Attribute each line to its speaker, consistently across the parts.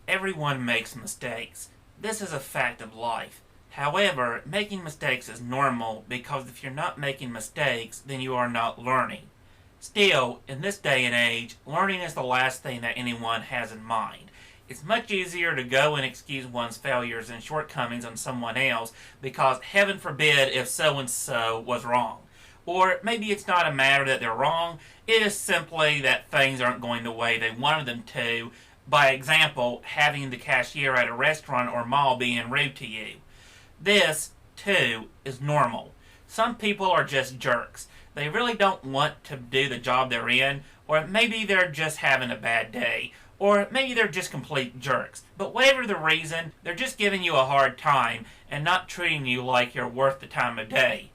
Speaker 1: Everyone makes mistakes. This is a fact of life. However, making mistakes is normal because if you're not making mistakes, then you are not learning. Still, in this day and age, learning is the last thing that anyone has in mind. It's much easier to go and excuse one's failures and shortcomings on someone else because heaven forbid if so-and-so was wrong. Or maybe it's not a matter that they're wrong, it is simply that things aren't going the way they wanted them to. By example, having the cashier at a restaurant or mall being rude to you. This, too, is normal. Some people are just jerks. They really don't want to do the job they're in, or maybe they're just having a bad day, or maybe they're just complete jerks. But whatever the reason, they're just giving you a hard time and not treating you like you're worth the time of day.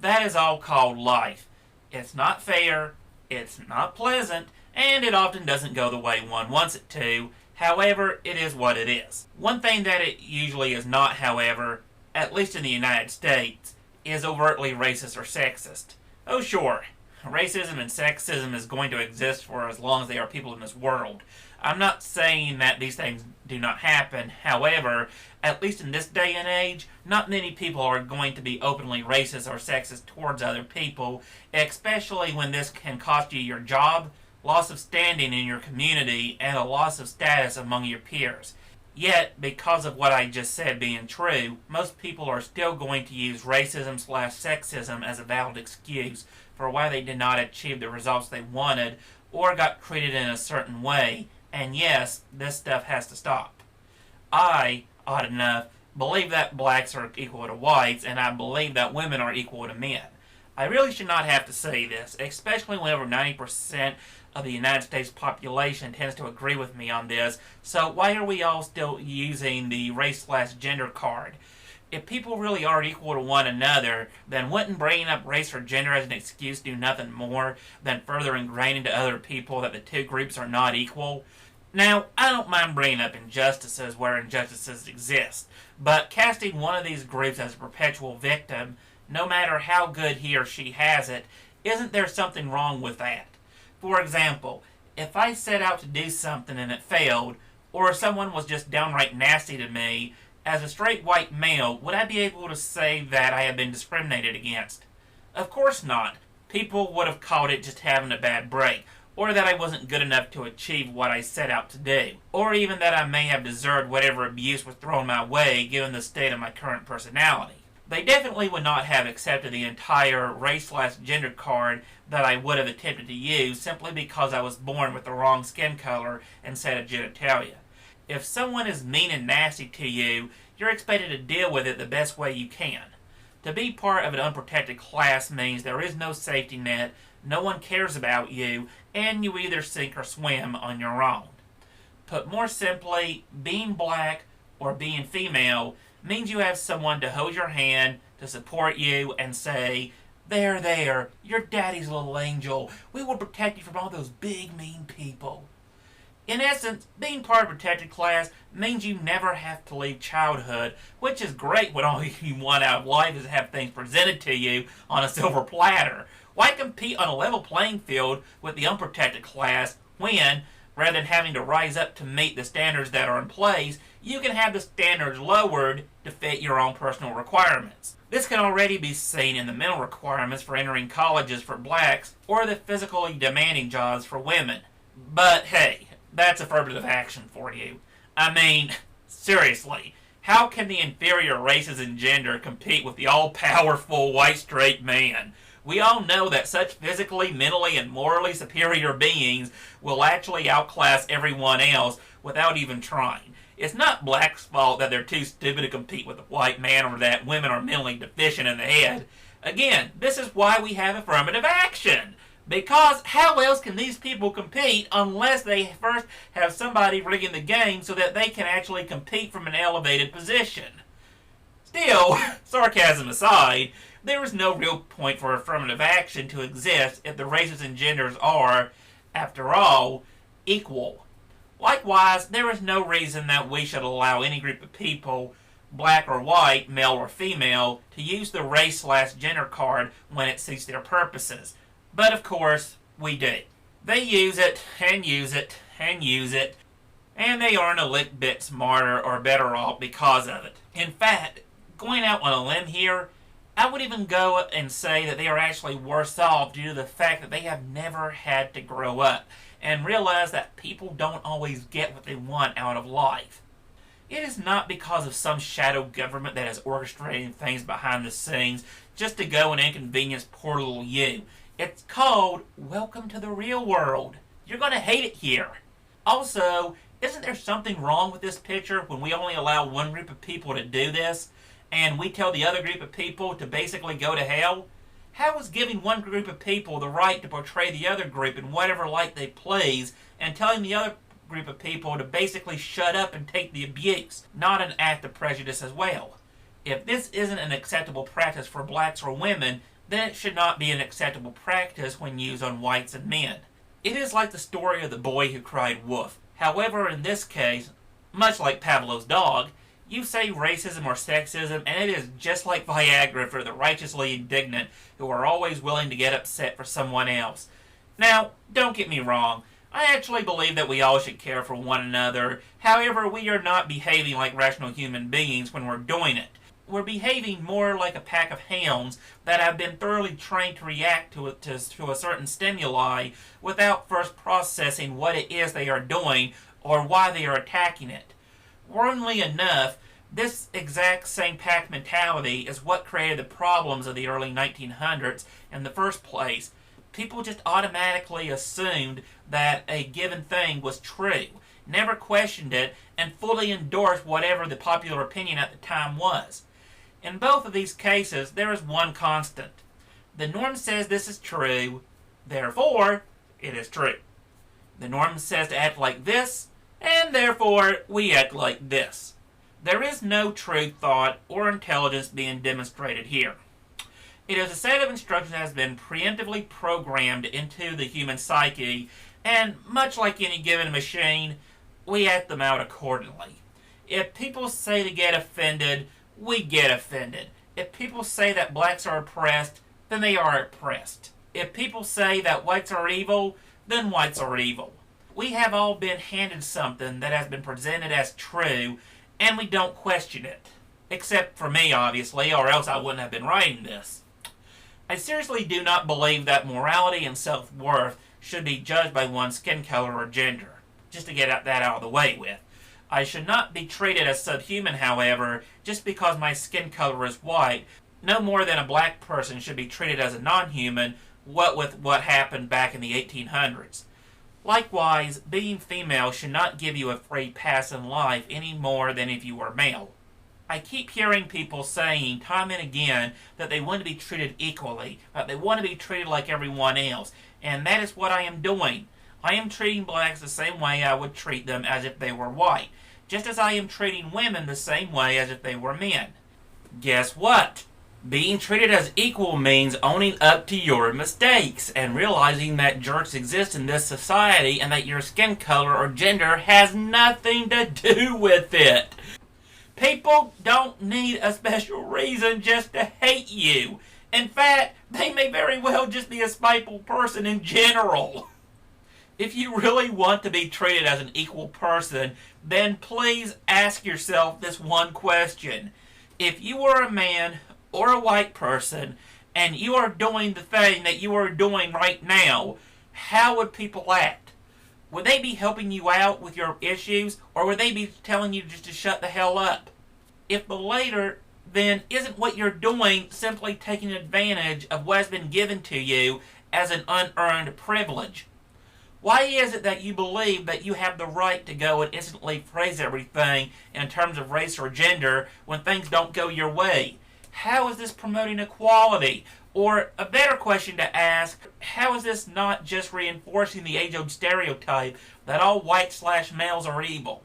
Speaker 1: That is all called life. It's not fair, it's not pleasant, and it often doesn't go the way one wants it to. However, it is what it is. One thing that it usually is not, however, at least in the United States, is overtly racist or sexist. Oh sure, racism and sexism is going to exist for as long as there are people in this world. I'm not saying that these things do not happen. However, at least in this day and age, not many people are going to be openly racist or sexist towards other people, especially when this can cost you your job, loss of standing in your community, and a loss of status among your peers. Yet, because of what I just said being true, most people are still going to use racism/sexism as a valid excuse for why they did not achieve the results they wanted or got treated in a certain way, and yes, this stuff has to stop. I, odd enough, believe that blacks are equal to whites, and I believe that women are equal to men. I really should not have to say this, especially when over 90% of the United States population tends to agree with me on this, so why are we all still using the race/gender card? If people really are equal to one another, then wouldn't bringing up race or gender as an excuse do nothing more than further ingrain into other people that the two groups are not equal? Now, I don't mind bringing up injustices where injustices exist, but casting one of these groups as a perpetual victim, no matter how good he or she has it, isn't there something wrong with that? For example, if I set out to do something and it failed, or if someone was just downright nasty to me, as a straight white male, would I be able to say that I have been discriminated against? Of course not. People would have called it just having a bad break, or that I wasn't good enough to achieve what I set out to do, or even that I may have deserved whatever abuse was thrown my way given the state of my current personality. They definitely would not have accepted the entire race/gender card that I would have attempted to use simply because I was born with the wrong skin color and set of genitalia. If someone is mean and nasty to you, you're expected to deal with it the best way you can. To be part of an unprotected class means there is no safety net, no one cares about you, and you either sink or swim on your own. Put more simply, being black or being female means you have someone to hold your hand, to support you, and say, there, you're daddy's little angel. We will protect you from all those big, mean people. In essence, being part of a protected class means you never have to leave childhood, which is great when all you want out of life is to have things presented to you on a silver platter. Why compete on a level playing field with the unprotected class when, rather than having to rise up to meet the standards that are in place, you can have the standards lowered to fit your own personal requirements? This can already be seen in the mental requirements for entering colleges for blacks or the physically demanding jobs for women. But hey, that's affirmative action for you. I mean, seriously, how can the inferior races in gender compete with the all-powerful white straight man? We all know that such physically, mentally, and morally superior beings will actually outclass everyone else without even trying. It's not blacks' fault that they're too stupid to compete with a white man or that women are mentally deficient in the head. Again, this is why we have affirmative action. Because how else can these people compete unless they first have somebody rigging the game so that they can actually compete from an elevated position? Still, sarcasm aside, there is no real point for affirmative action to exist if the races and genders are, after all, equal. Likewise, there is no reason that we should allow any group of people, black or white, male or female, to use the race/gender card when it suits their purposes. But of course, we do. They use it, and use it, and use it. and they aren't a lick bit smarter or better off because of it. In fact, going out on a limb here, I would even go and say that they are actually worse off due to the fact that they have never had to grow up and realize that people don't always get what they want out of life. It is not because of some shadow government that is orchestrating things behind the scenes just to go and inconvenience poor little you. It's called Welcome to the Real World. You're going to hate it here. Also, isn't there something wrong with this picture when we only allow one group of people to do this, and we tell the other group of people to basically go to hell? How is giving one group of people the right to portray the other group in whatever light they please, and telling the other group of people to basically shut up and take the abuse, not an act of prejudice as well? If this isn't an acceptable practice for blacks or women, then it should not be an acceptable practice when used on whites and men. It is like the story of the boy who cried wolf. However, in this case, much like Pavlov's dog, you say racism or sexism, and it is just like Viagra for the righteously indignant who are always willing to get upset for someone else. Now, don't get me wrong. I actually believe that we all should care for one another. However, we are not behaving like rational human beings when we're doing it. We're behaving more like a pack of hounds that have been thoroughly trained to react to a certain stimuli without first processing what it is they are doing or why they are attacking it. Worryingly enough, this exact same pack mentality is what created the problems of the early 1900s in the first place. People just automatically assumed that a given thing was true, never questioned it, and fully endorsed whatever the popular opinion at the time was. In both of these cases, there is one constant. The norm says this is true, therefore, it is true. The norm says to act like this, and therefore, we act like this. There is no true thought or intelligence being demonstrated here. It is a set of instructions that has been preemptively programmed into the human psyche, and much like any given machine, we act them out accordingly. If people say to get offended, we get offended. If people say that blacks are oppressed, then they are oppressed. If people say that whites are evil, then whites are evil. We have all been handed something that has been presented as true, and we don't question it. Except for me, obviously, or else I wouldn't have been writing this. I seriously do not believe that morality and self-worth should be judged by one's skin color or gender. Just to get that out of the way with. I should not be treated as subhuman, however, just because my skin color is white, no more than a black person should be treated as a non-human, what with what happened back in the 1800s. Likewise, being female should not give you a free pass in life any more than if you were male. I keep hearing people saying time and again that they want to be treated equally, that they want to be treated like everyone else, and that is what I am doing. I am treating blacks the same way I would treat them as if they were white, just as I am treating women the same way as if they were men. Guess what? Being treated as equal means owning up to your mistakes and realizing that jerks exist in this society and that your skin color or gender has nothing to do with it. People don't need a special reason just to hate you. In fact, they may very well just be a spiteful person in general. If you really want to be treated as an equal person, then please ask yourself this one question. If you were a man or a white person and you are doing the thing that you are doing right now, how would people act? Would they be helping you out with your issues, or would they be telling you just to shut the hell up? If the latter, then isn't what you're doing simply taking advantage of what has been given to you as an unearned privilege? Why is it that you believe that you have the right to go and instantly phrase everything in terms of race or gender when things don't go your way? How is this promoting equality? Or a better question to ask, how is this not just reinforcing the age-old stereotype that all white/males are evil?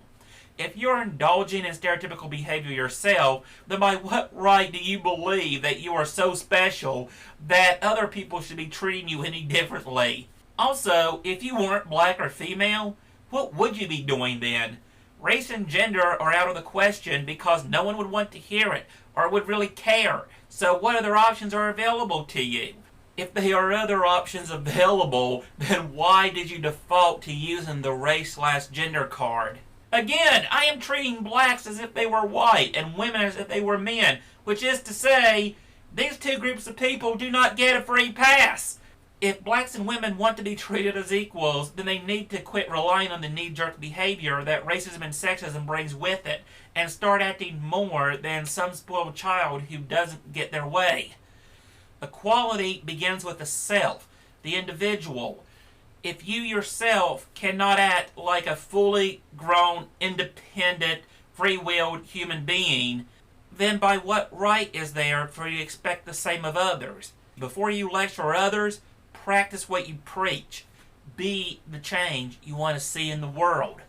Speaker 1: If you're indulging in stereotypical behavior yourself, then by what right do you believe that you are so special that other people should be treating you any differently? Also, if you weren't black or female, what would you be doing then? Race and gender are out of the question because no one would want to hear it or would really care. So what other options are available to you? If there are other options available, then why did you default to using the race/gender card? Again, I am treating blacks as if they were white and women as if they were men, which is to say, these two groups of people do not get a free pass. If blacks and women want to be treated as equals, then they need to quit relying on the knee-jerk behavior that racism and sexism brings with it and start acting more than some spoiled child who doesn't get their way. Equality begins with the self, the individual. If you yourself cannot act like a fully grown, independent, free-willed human being, then by what right is there for you to expect the same of others? Before you lecture others, practice what you preach. Be the change you want to see in the world.